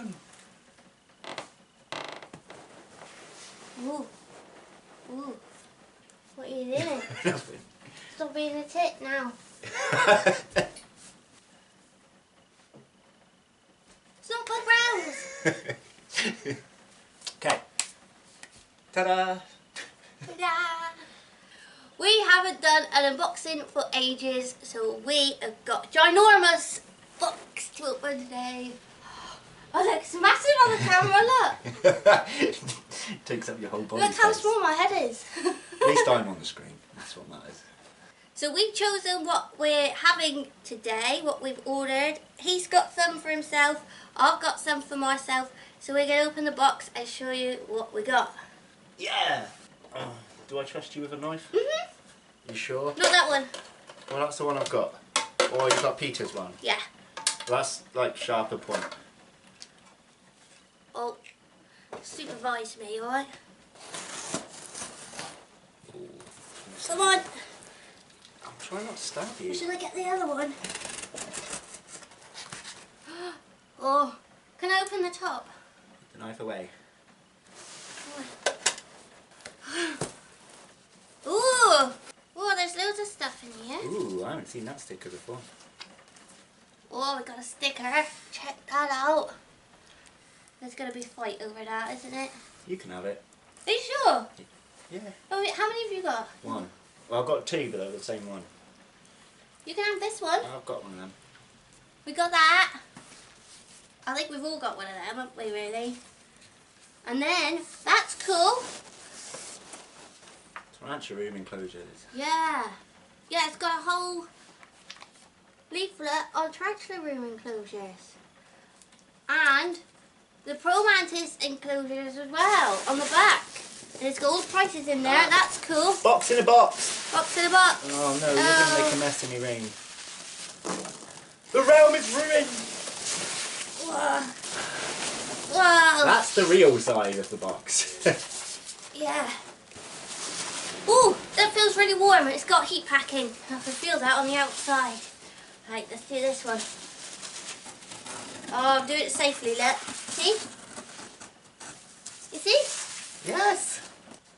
on. Ooh. Ooh. What are you doing? Nothing. Stop being a tit now. It's not called rounds. Okay. Ta-da! Ta-da! We haven't done an unboxing for ages, so we have got a ginormous box to open today. Oh look, it's massive on the camera, look! Takes up your whole body. Look how space. small my head is. At least I'm on the screen. That's what matters. So we've chosen what we're having today, what we've ordered. He's got some for himself, I've got some for myself. So we're going to open the box and show you what we got. Yeah! Do I trust you with a knife? Mm-hmm. You sure? Not that one. Well, that's the one I've got. Or you got Peter's one? Yeah. That's like sharper point. Oh, supervise me, alright? Come on. I'm trying not to stab you. Should I get the other one? Oh, can I open the top? Put the knife away. Ooh! Oh, there's loads of stuff in here. Ooh, I haven't seen that sticker before. Oh, we got a sticker. Check that out. There's going to be a fight over that, isn't it? You can have it. Are you sure? Yeah. Oh, wait, how many have you got? One. Well, I've got two, but they're the same one. You can have this one. I've got one of them. We got that. I think we've all got one of them, haven't we, really? And then, that's cool. Tarantula room enclosures. Yeah. Yeah, it's got a whole leaflet on tarantula room enclosures. And the Pro Mantis enclosures as well, on the back. And it's got all the prices in there, that's cool. Box in a box! Box in a box. Oh no, you're going to make a mess in your ring. The realm is ruined! Whoa. Whoa. That's the real side of the box. Yeah. Ooh, that feels really warm. It's got heat packing. I can feel that on the outside. Right, let's do this one. Oh, do it safely, look. See? You see? Yes!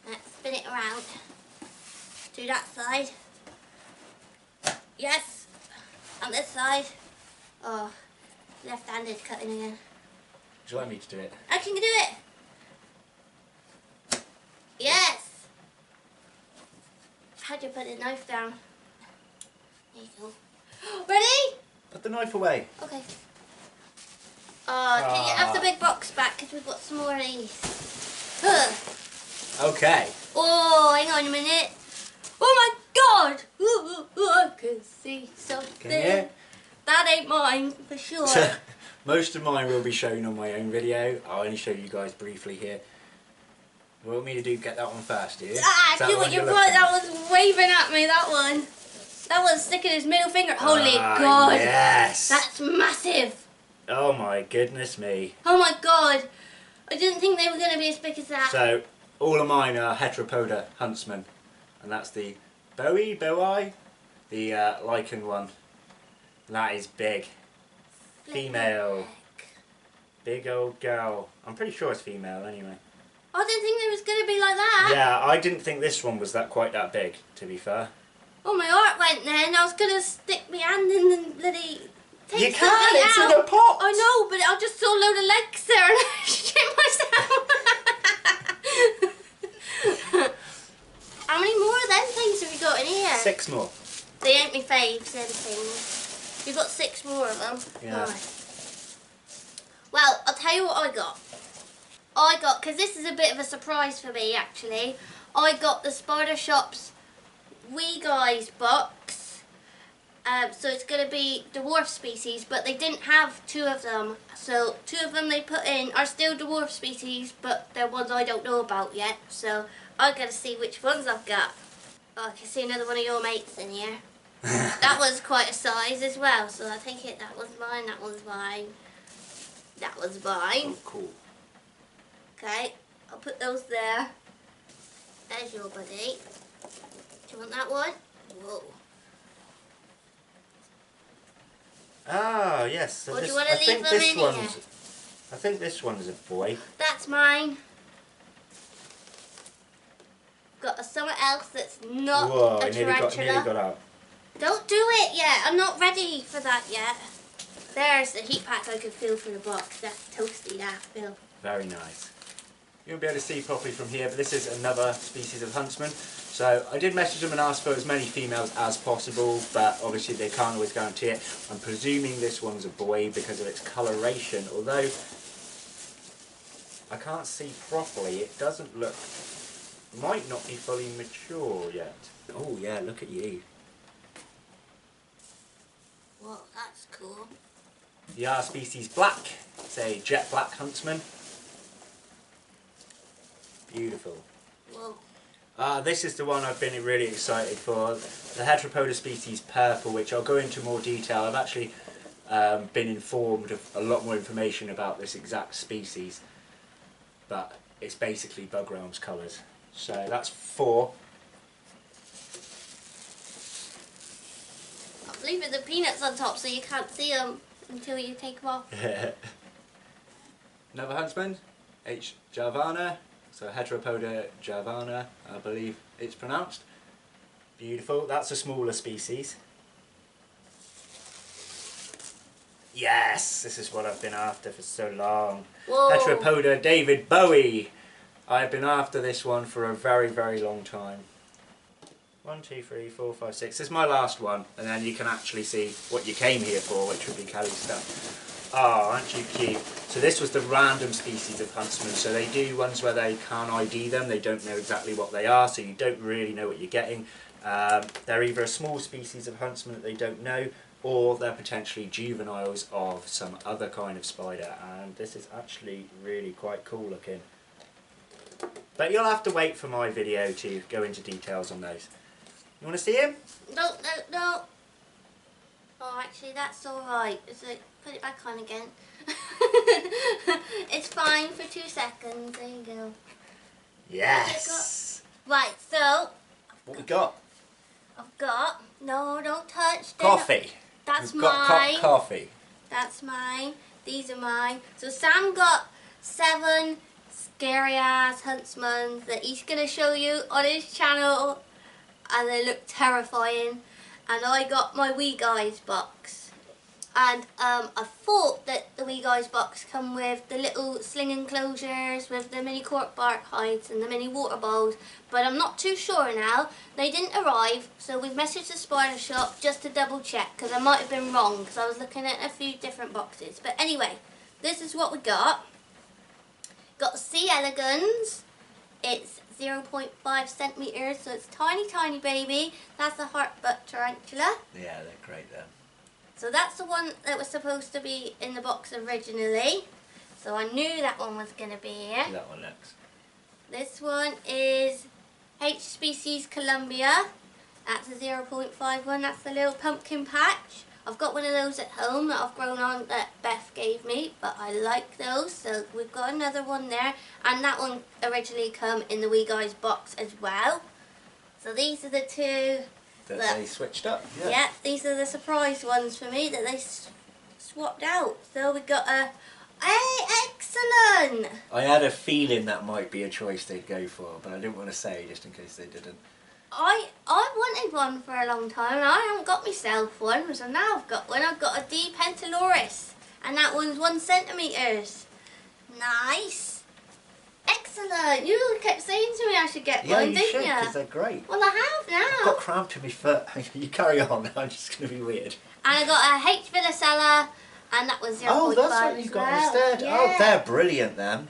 Let's spin it around. Do that side. Yes. On this side. Oh, left-handed cutting again. Would you like me to do it? I can do it. Yes. How'd you put the knife down? There you go. Ready? Put the knife away. Okay. Can you have the big box back? Because we've got some more of these. Okay. Oh, hang on a minute. Oh my god! Ooh, I can see something. Can you? That ain't mine, for sure. Most of mine will be shown on my own video. I'll only show you guys briefly here. What do you want me to do? Get that one first, do you? Do what you want. That was waving at me, that one. That one's sticking his middle finger. Holy god. Yes. That's massive. Oh my goodness me. Oh my god. I didn't think they were going to be as big as that. So, all of mine are Heteropoda Huntsman. And that's the Bowie, the lichen one. And that is big. Female. Big old girl. I'm pretty sure it's female anyway. I didn't think it was going to be like that. Yeah, I didn't think this one was quite that big, to be fair. Oh, my heart went then. I was going to stick my hand in the bloody... You can't, it's in a pot! I know, but I just saw a load of legs there and I shit myself. How many more of them things have you got in here? 6 more. They ain't me faves, them things. You've got 6 more of them? Yeah. Right. Well, I'll tell you what I got. Because this is a bit of a surprise for me actually, I got the Spider Shop's Wee Guys box. So it's going to be dwarf species, but they didn't have 2 of them. So 2 of them they put in are still dwarf species, but they're ones I don't know about yet. So I'm going to see which ones I've got. Oh, I can see another one of your mates in here. That was quite a size as well, so I take it that was mine, that was mine, that was mine. Oh, cool. Okay, I'll put those there. There's your buddy. Do you want that one? Whoa. Ah, yes. So Or do this, you want to I leave think them this in one's. here? I think this one's a boy. That's mine. Got something else that's not Whoa, a I nearly tarantula. got out. Don't do it yet. I'm not ready for that yet. There's the heat pack I could feel for the box. That's toasty, that, Phil. Very nice. You won't be able to see properly from here, but this is another species of huntsman. So I did message them and ask for as many females as possible, but obviously they can't always guarantee it. I'm presuming this one's a boy because of its coloration, although I can't see properly. It doesn't look, might not be fully mature yet. Oh yeah, look at you. Whoa, that's cool. The R species black. It's a jet black huntsman. Beautiful. Whoa. This is the one I've been really excited for. The Heteropoda species purple, which I'll go into more detail. I've actually been informed of a lot more information about this exact species, but it's basically Bug Realms colours. So that's 4. I'm leaving the peanuts on top so you can't see them until you take them off. Another huntsman, H. javana. So Heteropoda javana, I believe it's pronounced. Beautiful. That's a smaller species. Yes, this is what I've been after for so long. Whoa. Heteropoda David Bowie. I've been after this one for a very, very long time. 1, 2, 3, 4, 5, 6. This is my last one, and then you can actually see what you came here for, which would be Kelly's stuff. Oh, aren't you cute? So this was the random species of huntsman. So they do ones where they can't ID them. They don't know exactly what they are, so you don't really know what you're getting. They're either a small species of huntsman that they don't know, or they're potentially juveniles of some other kind of spider. And this is actually really quite cool looking. But you'll have to wait for my video to go into details on those. You want to see him? No, no, no. Oh, actually, that's alright. Put it back on again. It's fine for 2 seconds. There you go. Yes! Right, so What we got? I've got, no, don't touch. Coffee. That's We've got mine. coffee. That's mine. These are mine. So Sam got 7 scary ass huntsmen that he's going to show you on his channel, and they look terrifying. And I got my Wee Guys box. And I thought that the Wee Guys box come with the little sling enclosures with the mini cork bark hides and the mini water bowls, but I'm not too sure now. They didn't arrive, so we've messaged the spider shop just to double check, because I might have been wrong, because I was looking at a few different boxes. But anyway, this is what we got. Got C. elegans. It's 0.5 centimeters, so it's tiny, tiny baby. That's a heartbutt tarantula. Yeah, they're great then. So that's the one that was supposed to be in the box originally. So I knew that one was going to be here. That one next. This one is H species Columbia. That's a 0.5 one. That's the little pumpkin patch. I've got one of those at home that I've grown on that Beth gave me, but I like those. So we've got another one there. And that one originally come in the Wee Guys box as well. So these are the 2 that they switched up. Yeah, these are the surprise ones for me that they swapped out. So we got a excellent. I had a feeling that might be a choice they'd go for, but I didn't want to say just in case they didn't. I wanted one for a long time, and I haven't got myself one, so now I've got one. I've got a D. pentaloris, and that one's 1 centimeters. Nice. Excellent. You kept saying to me I should get one, didn't you? Yeah, because they're great. Well, I have now. I've got cramped in my foot. You carry on, I'm just going to be weird. And I got a H. villicella, and that was 0.5. Oh, that's what you got instead. Yeah. Oh, they're brilliant then.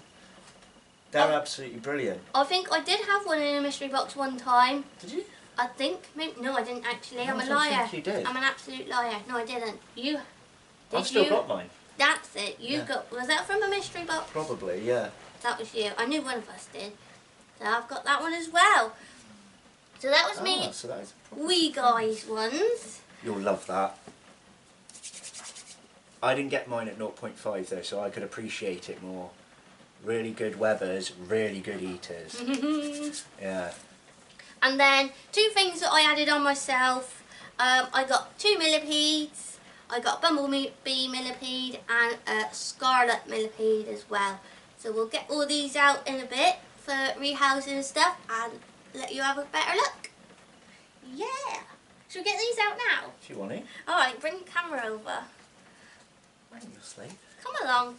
They're absolutely brilliant. I think I did have one in a mystery box one time. Did you? I think. Maybe, no, I didn't actually. No, I'm a I don't liar. think you did. I'm an absolute liar. No, I didn't. You. Did I've still you? got mine. That's it. You Yeah. got. Was that from a mystery box? Probably, yeah. That was you. I knew one of us did. So I've got that one as well. So that was me. So that is Wee Guys ones. You'll love that. I didn't get mine at 0.5 though, so I could appreciate it more. Really good weathers, really good eaters. Yeah. And then 2 things that I added on myself. I got 2 millipedes. I got a bumblebee millipede and a scarlet millipede as well. So we'll get all these out in a bit for rehousing and stuff and let you have a better look. Yeah. Should we get these out now? If you want to. Alright, bring the camera over. I'm in your sleep. Come along.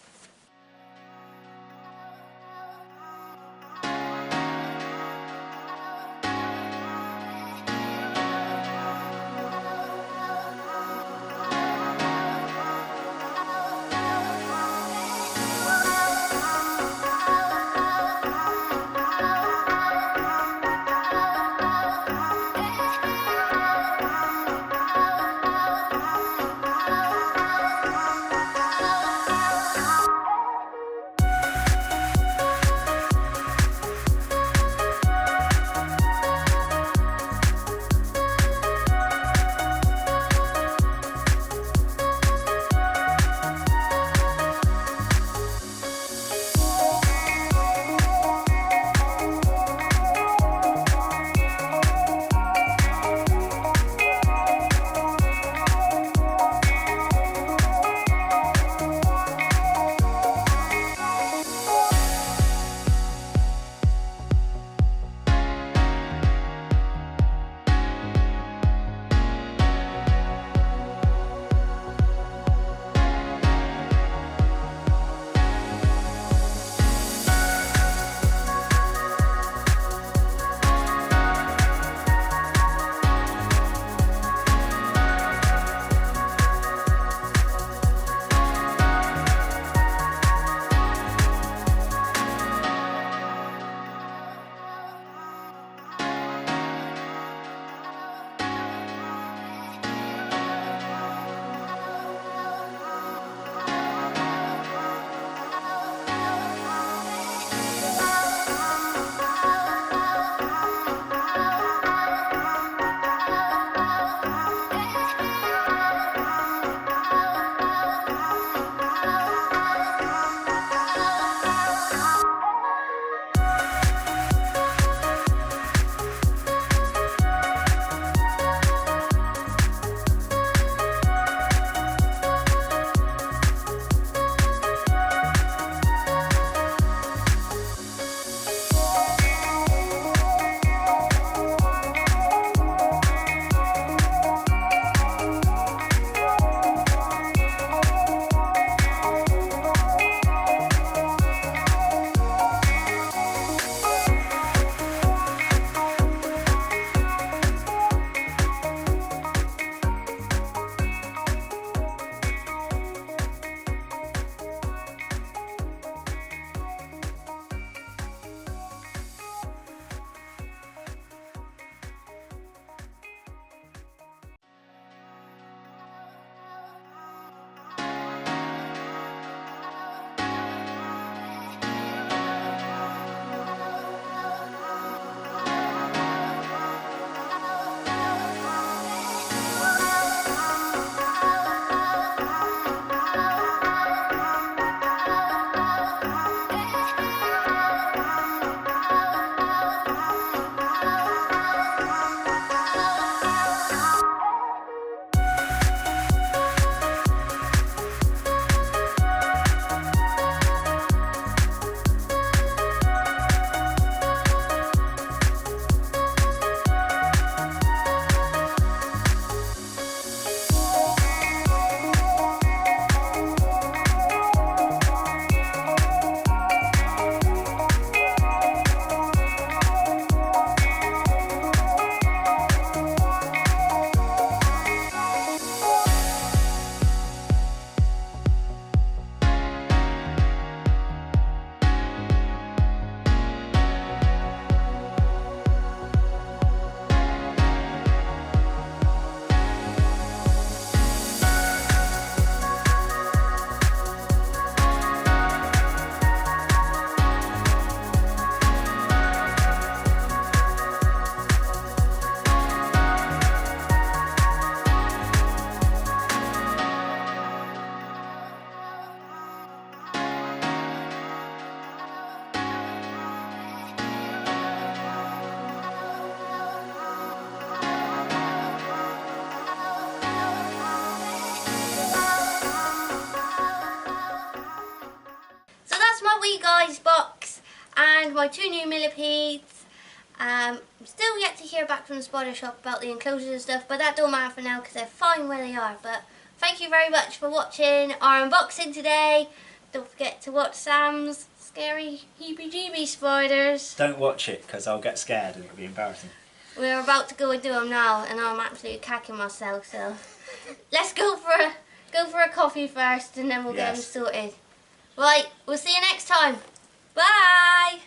We Guys box and my 2 new millipedes. Still yet to hear back from the spider shop about the enclosures and stuff, but that don't matter for now because they're fine where they are. But thank you very much for watching our unboxing today. Don't forget to watch Sam's scary heebie-jeebie spiders. Don't watch it because I'll get scared and it'll be embarrassing. We're about to go and do them now, and I'm absolutely cacking myself. So let's go for a coffee first, and then we'll get them sorted. Right, we'll see you next time. Bye.